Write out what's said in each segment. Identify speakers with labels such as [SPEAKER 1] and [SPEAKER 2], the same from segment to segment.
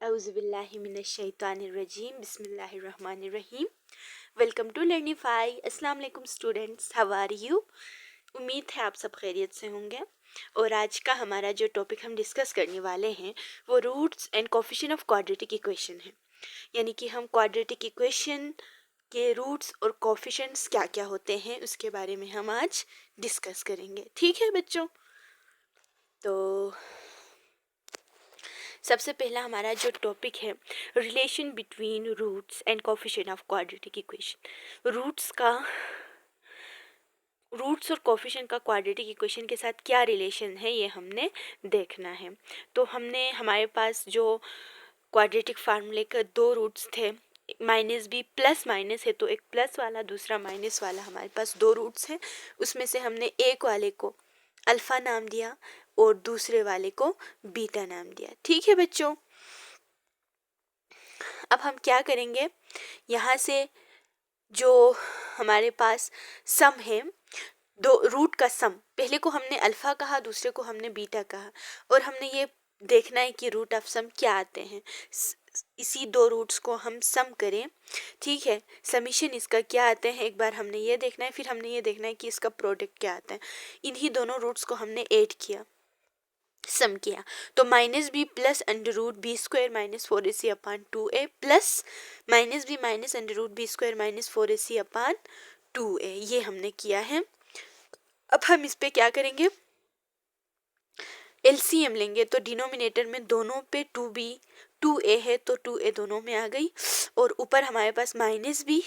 [SPEAKER 1] औज़ुबिल्लाहिमिनश्शैतानिर्रजीम बिस्मिल्लाहिर्रहमानिर्रहीम। Welcome to Learnify. अस्सलाम वालेकुम स्टूडेंट्स, हाउ आर यू। उम्मीद है आप सब खैरियत से होंगे। और आज का हमारा जो टॉपिक हम डिस्कस करने वाले हैं वो roots and coefficient of quadratic equation है। यानी कि हम क्वाड्रेटिक इक्वेशन के रूट्स और कोफिशिएंट्स क्या क्या होते हैं उसके बारे में हम आज डिस्कस करेंगे। ठीक है बच्चों, तो सबसे पहला हमारा जो टॉपिक है relation between roots and coefficient of quadratic equation. Roots और कोफिशिएंट का क्वाड्रेटिक इक्वेशन के साथ क्या रिलेशन है ये हमने देखना है। तो हमारे पास जो क्वाड्रेटिक फार्मूले के दो रूट्स थे, माइनस बी प्लस माइनस है तो एक प्लस वाला दूसरा माइनस वाला, हमारे पास दो रूट्स हैं। उसमें से हमने एक वाले को अल्फ़ा नाम दिया और दूसरे वाले को बीटा नाम दिया। ठीक है बच्चों, अब हम क्या करेंगे, यहाँ से जो हमारे पास सम है, दो रूट का सम, पहले को हमने अल्फ़ा कहा दूसरे को हमने बीटा कहा, और हमने ये देखना है कि रूट ऑफ सम क्या आते हैं। इसी दो रूट्स को हम सम करें। ठीक है, समीशन इसका क्या आते हैं एक बार हमने ये देखना है, फिर हमने ये देखना है कि इसका प्रोडक्ट क्या आता है। इन्हीं दोनों रूट्स को हमने ऐड किया, सम किया, तो minus B plus under root B square minus 4ac upon 2a plus minus b under root B square minus 4ac upon 2a, ये हमने किया है। अब हम इस पे क्या करेंगे, एलसीएम लेंगे, तो डिनोमिनेटर में दोनों पे 2a है तो 2a दोनों में आ गई, और ऊपर हमारे पास minus B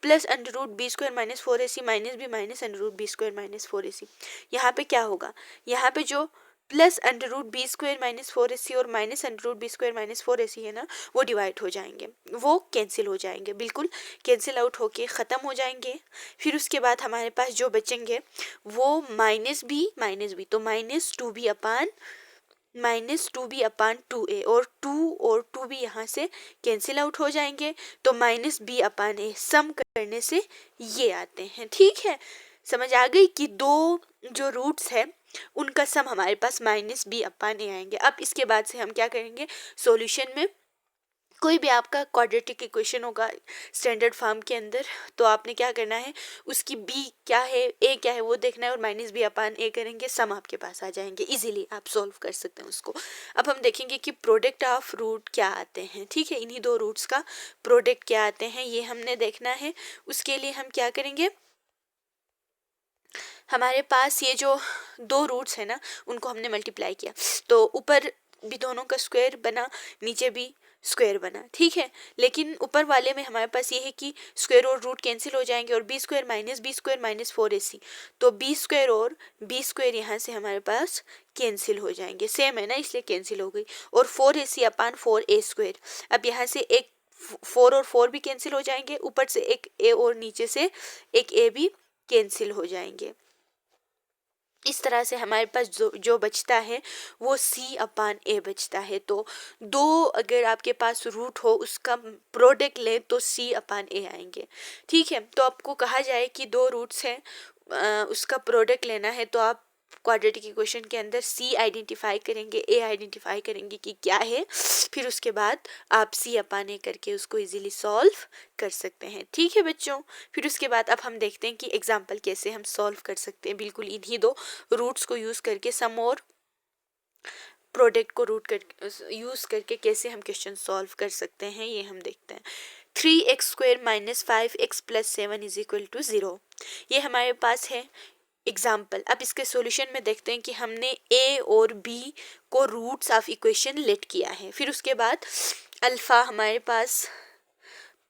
[SPEAKER 1] plus under root B square minus 4ac minus under root B square minus 4ac। यहाँ पे क्या होगा, यहाँ पे जो plus under root B square minus 4ac और minus under root B square minus 4ac है ना, वो डिवाइड हो जाएंगे, वो कैंसिल हो जाएंगे, बिल्कुल कैंसिल आउट होके ख़त्म हो जाएंगे। फिर उसके बाद हमारे पास जो बचेंगे वो माइनस बी तो minus to be upon 2a, और 2 भी यहाँ से कैंसिल आउट हो जाएंगे, तो माइनस बी अपान ए सम करने से ये आते हैं। ठीक है, समझ आ गई कि दो जो रूट्स है उनका सम हमारे पास माइनस बी अपान ए आएंगे। अब इसके बाद से हम क्या करेंगे, सॉल्यूशन में कोई भी आपका क्वाड्रेटिक इक्वेशन होगा स्टैंडर्ड फॉर्म के अंदर, तो आपने क्या करना है, उसकी बी क्या है ए क्या है वो देखना है, और माइनस बी अपान ए करेंगे, सम आपके पास आ जाएंगे, इजीली आप सॉल्व कर सकते हैं उसको। अब हम देखेंगे कि प्रोडक्ट ऑफ रूट क्या आते हैं। ठीक है, इन्हीं दो रूट्स का प्रोडक्ट क्या आते हैं ये हमने देखना है। उसके लिए हम क्या करेंगे, हमारे पास ये जो दो रूट्स है ना उनको हमने मल्टीप्लाई किया, तो ऊपर भी दोनों का स्क्वायर बना, नीचे भी स्क्वायर बना। ठीक है, लेकिन ऊपर वाले में हमारे पास ये है कि स्क्वायर और रूट कैंसिल हो जाएंगे, और बी स्क्वायर माइनस 4ac, तो बी स्क्वायर और बी स्क्वायर यहाँ से हमारे पास कैंसिल हो जाएंगे, सेम है ना इसलिए कैंसिल हो गई, और 4ac अपान 4a स्क्वायर। अब यहाँ से एक 4 और 4 भी कैंसिल हो जाएंगे, ऊपर से एक a और नीचे से एक a भी कैंसिल हो जाएंगे। इस तरह से हमारे पास जो बचता है वो c अपान ए बचता है। तो दो अगर आपके पास रूट हो उसका प्रोडक्ट लें तो c अपान ए आएंगे। ठीक है, तो आपको कहा जाए कि दो रूट्स हैं, उसका प्रोडक्ट लेना है, तो आप क्वाड्रेटिक इक्वेशन के अंदर c आइडेंटिफाई करेंगे, a आइडेंटिफाई करेंगे कि क्या है, फिर उसके बाद आप c अपान ए करके उसको इजीली सॉल्व कर सकते हैं। ठीक है बच्चों, फिर उसके बाद अब हम देखते हैं कि एग्जाम्पल कैसे हम सॉल्व कर सकते हैं, बिल्कुल इन्हीं दो रूट्स को यूज़ करके, सम और प्रोडक्ट को रूट कर यूज़ करके कैसे हम क्वेश्चन सॉल्व कर सकते हैं ये हम देखते हैं। 3x square minus 5x plus 7 is equal to 0, ये हमारे पास है एग्जाम्पल। अब इसके सॉल्यूशन में देखते हैं कि हमने a और b को रूट्स ऑफ इक्वेशन लेट किया है, फिर उसके बाद अल्फ़ा हमारे पास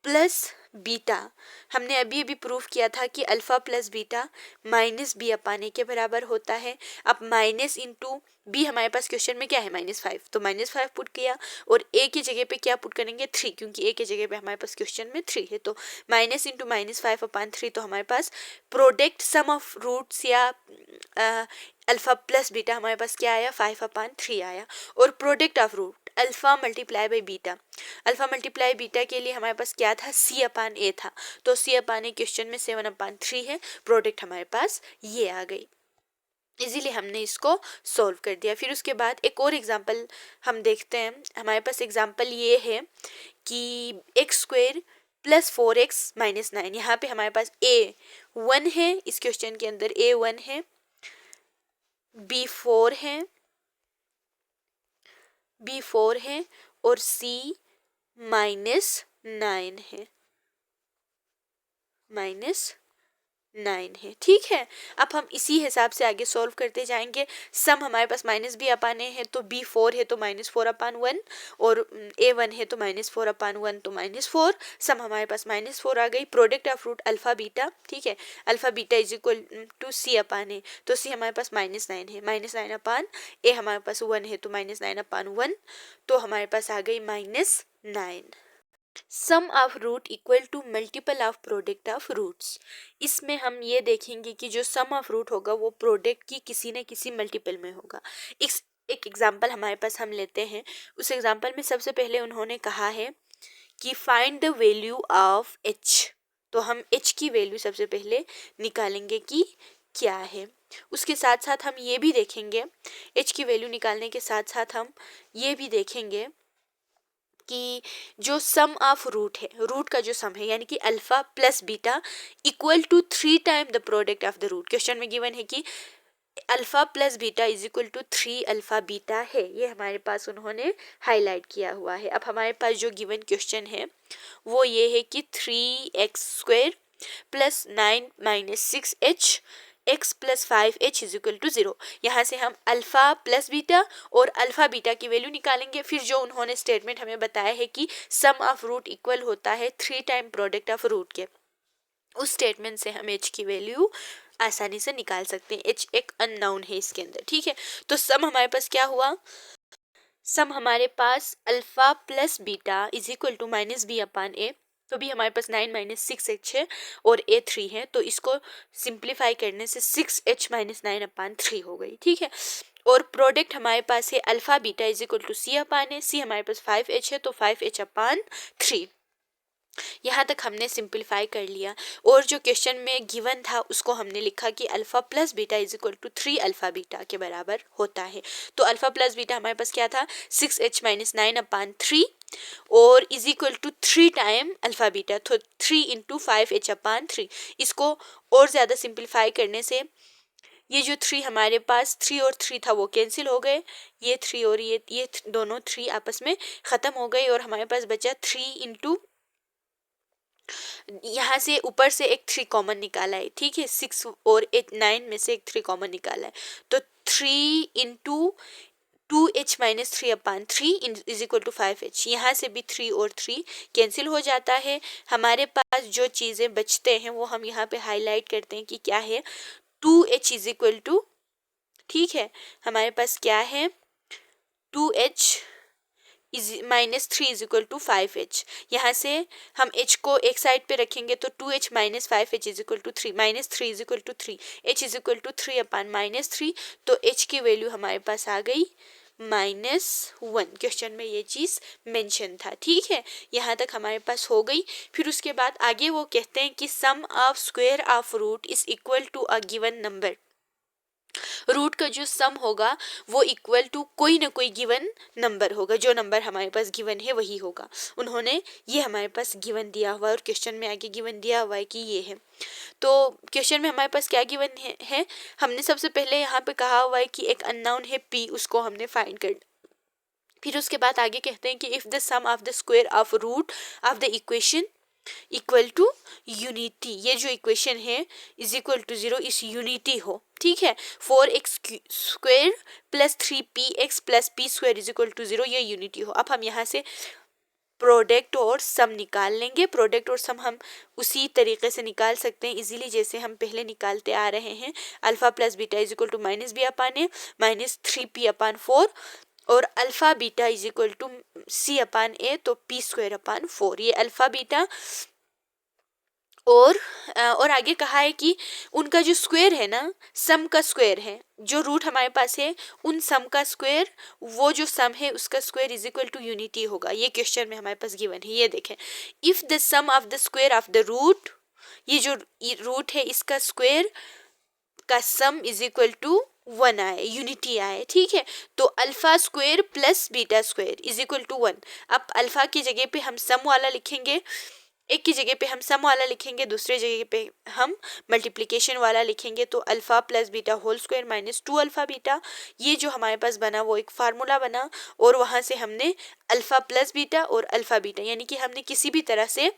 [SPEAKER 1] प्लस बीटा, हमने अभी अभी प्रूफ किया था कि alpha plus beta minus B upon A के बराबर होता है। अब माइनस इंटू बी हमारे पास क्वेश्चन में क्या है -5, तो -5 पुट किया, और ए की जगह पे क्या पुट करेंगे 3, क्योंकि ए की जगह पे हमारे पास क्वेश्चन में 3 है, तो माइनस इंटू -5 अपान 3, तो हमारे पास प्रोडक्ट सम ऑफ रूट्स या अल्फ़ा प्लस बीटा हमारे पास क्या आया 5 अपान 3 आया, और product of root alpha multiply by beta, alpha multiply beta के लिए हमारे पास क्या था c अपान ए था, तो c अपान ए क्वेश्चन में 7 अपान 3 है, प्रोडक्ट हमारे पास ये आ गई। इजीली हमने इसको सॉल्व कर दिया। फिर उसके बाद एक और एग्जांपल हम देखते हैं। हमारे पास एग्जांपल ये है कि x square plus 4x minus 9। यहाँ पे हमारे पास a 1 है, इस क्वेश्चन के अंदर a 1 है, b 4 है, और c -9 है, -9 है। ठीक है, अब हम इसी हिसाब से आगे सॉल्व करते जाएंगे। सम हमारे पास माइनस b अपान a है, तो b 4 है तो -4/1, और a 1 है तो -4/1 तो -4। सम हमारे पास -4 आ गई। Product of root alpha beta, ठीक है, alpha beta is equal to c upon a, तो c हमारे पास -9 है, -9/a हमारे पास 1 है तो -9/1, तो हमारे पास आ गई -9। Sum of root equal to multiple of product of roots. इसमें हम ये देखेंगे कि जो सम ऑफ रूट होगा वो प्रोडक्ट की किसी न किसी मल्टीपल में होगा। एक एग्जांपल हमारे पास हम लेते हैं। उस एग्जांपल में सबसे पहले उन्होंने कहा है कि find the value of h, तो हम h की वैल्यू सबसे पहले निकालेंगे कि क्या है। उसके साथ साथ हम ये भी देखेंगे, h की वैल्यू निकालने के साथ साथ हम ये भी देखेंगे कि जो सम ऑफ रूट है, रूट का जो सम है, यानी कि alpha plus beta equal to 3 time the product of the root. Question में गिवन है कि alpha plus beta is equal to 3 alpha beta है, ये हमारे पास उन्होंने हाईलाइट किया हुआ है। अब हमारे पास जो गिवन क्वेश्चन है वो ये है कि 3x² plus 9 minus 6h x plus 5h is equal to 0। यहाँ से हम अल्फा प्लस बीटा और अल्फा बीटा की वैल्यू निकालेंगे। फिर जो उन्होंने स्टेटमेंट हमें बताया है कि सम ऑफ रूट इक्वल होता है 3 टाइम प्रोडक्ट ऑफ रूट के, उस स्टेटमेंट से हम h की वैल्यू आसानी से निकाल सकते हैं। h एक अननोन है इसके अंदर, ठीक है। तो सम हमारे पास क्या हुआ, सम हमारे पास alpha plus beta is equal to -b/a, तो भी हमारे पास 9 माइनस 6h है और a 3 है, तो इसको सिंप्लीफाई करने से 6h माइनस 9/3 हो गई, ठीक है। और प्रोडक्ट हमारे पास है alpha beta is equal to c/a, c हमारे पास 5h है तो 5h/3। यहाँ तक हमने सिंप्लीफाई कर लिया। और जो क्वेश्चन में गिवन था उसको हमने लिखा कि alpha plus beta is equal to 3 alpha beta के बराबर होता है। तो अल्फा प्लस बीटा हमारे पास क्या था, 6h माइनस 9/3 और is equal to 3 time alpha beta, तो 3 इंटू 5h/3। इसको और ज़्यादा सिंप्लीफाई करने से ये जो 3 हमारे पास 3 और 3 था वो कैंसिल हो गए, ये 3 और ये दोनों 3 आपस में ख़त्म हो गए और हमारे पास बचा 3 इंटू, यहाँ से ऊपर से एक 3 कॉमन निकाला है, ठीक है। 6 और 8 9 में से एक 3 कॉमन निकाला है, तो 3 into 2h minus 3/3 is equal to 5h। यहाँ से भी 3 और 3 कैंसिल हो जाता है। हमारे पास जो चीज़ें बचते हैं वो हम यहाँ पे हाईलाइट करते हैं कि क्या है, 2h इज इक्वल टू, ठीक है, हमारे पास क्या है 2h -3 is equal to 5h। यहाँ से हम h को एक साइड पे रखेंगे तो 2h minus 5h is equal to 3, -3 is equal to 3, h is equal to 3/-3, तो h की वैल्यू हमारे पास आ गई -1। क्वेश्चन में ये चीज़ मेंशन था, ठीक है। यहाँ तक हमारे पास हो गई। फिर उसके बाद आगे वो कहते हैं कि sum of square of root is equal to a given number. Root का जो सम होगा वो इक्वल टू कोई ना कोई गिवन नंबर होगा, जो नंबर हमारे पास गिवन है वही होगा। उन्होंने ये हमारे पास गिवन दिया हुआ है और क्वेश्चन में आगे गिवन दिया हुआ है कि ये है। तो क्वेश्चन में हमारे पास क्या गिवन है, हमने सबसे पहले यहाँ पे कहा हुआ है कि एक अननोन है p, उसको हमने फाइंड कर। फिर उसके बाद आगे कहते हैं कि if the sum of the square of root of the equation equal to unity, ये जो इक्वेशन है इज इक्वल टू 0 इस यूनिटी हो, ठीक है। 4x² plus 3px plus p² is equal to 0, ये यूनिटी हो। अब हम यहाँ से प्रोडक्ट और सम निकाल लेंगे। प्रोडक्ट और सम हम उसी तरीके से निकाल सकते हैं इजीली जैसे हम पहले निकालते आ रहे हैं। Alpha plus beta is equal to -b/a minus 3p/4 और alpha beta is equal to c/a, तो p²/4, ये अल्फा बीटा। और आगे कहा है कि उनका जो स्क्वायर है ना, सम का स्क्वायर है, जो रूट हमारे पास है उन सम का स्क्वायर, वो जो सम है उसका square is equal to unity होगा। ये क्वेश्चन में हमारे पास गिवन है, ये देखें, if the sum of the square of the root, ये जो रूट है इसका स्क्वायर का सम इज इक्वल टू 1 आए, यूनिटी आए, ठीक है। तो alpha square plus beta square is equal to 1। अब अल्फा की जगह पे हम सम वाला लिखेंगे, एक की जगह पे हम सम वाला लिखेंगे, दूसरे जगह पे हम मल्टीप्लिकेशन वाला लिखेंगे। तो alpha plus beta whole square minus 2 alpha beta, ये जो हमारे पास बना वो एक फार्मूला बना, और वहां से हमने अल्फा प्लस बीटा और अल्फा बीटा यानी कि हमने किसी भी तरह से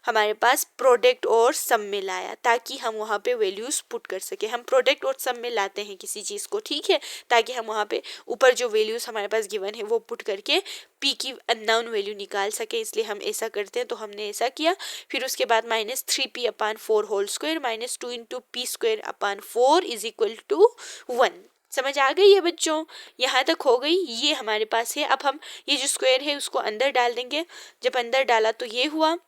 [SPEAKER 1] हमारे पास प्रोडक्ट और सम में लाया ताकि हम वहाँ पे वैल्यूज पुट कर सके। हम प्रोडक्ट और सम में लाते हैं किसी चीज़ को, ठीक है, ताकि हम वहाँ पे ऊपर जो वैल्यूज हमारे पास गिवन है वो पुट करके पी की अननोन वैल्यू निकाल सके, इसलिए हम ऐसा करते हैं। तो हमने ऐसा किया। फिर उसके बाद -3p/4 whole square minus 2 into p square upon 4 is equal to 1। समझ आ गई है बच्चों? यहाँ तक हो गई, ये हमारे पास है। अब हम ये जो स्क्वायर है उसको अंदर डाल देंगे। जब अंदर डाला तो ये हुआ,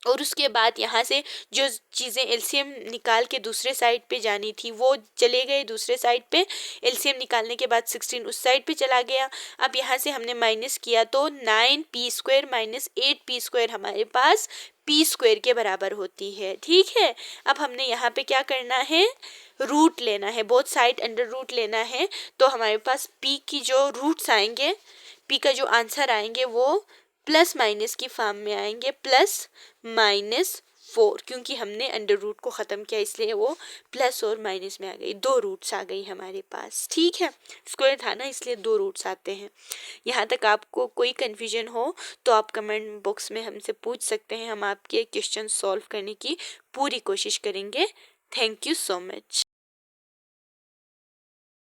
[SPEAKER 1] और उसके बाद यहाँ से जो चीज़ें एलसीएम निकाल के दूसरे साइड पे जानी थी वो चले गए दूसरे साइड पे। एलसीएम निकालने के बाद 16 उस साइड पे चला गया। अब यहाँ से हमने माइनस किया तो 9p square minus 8p square हमारे पास p स्क्वायर के बराबर होती है, ठीक है। अब हमने यहाँ पे क्या करना है, रूट लेना है, बोथ साइड अंडर रूट लेना है। तो हमारे पास p की जो रूट्स आएंगे, p का जो आंसर आएंगे वो प्लस माइनस की फॉर्म में आएंगे, +-4, क्योंकि हमने अंडर रूट को ख़त्म किया इसलिए वो प्लस और माइनस में आ गई। 2 रूट्स आ गई हमारे पास, ठीक है। स्क्वायर था ना इसलिए 2 रूट्स आते हैं। यहाँ तक आपको कोई कन्फ्यूजन हो तो आप कमेंट बॉक्स में हमसे पूछ सकते हैं, हम आपके क्वेश्चन सॉल्व करने की पूरी कोशिश करेंगे। Thank you so much.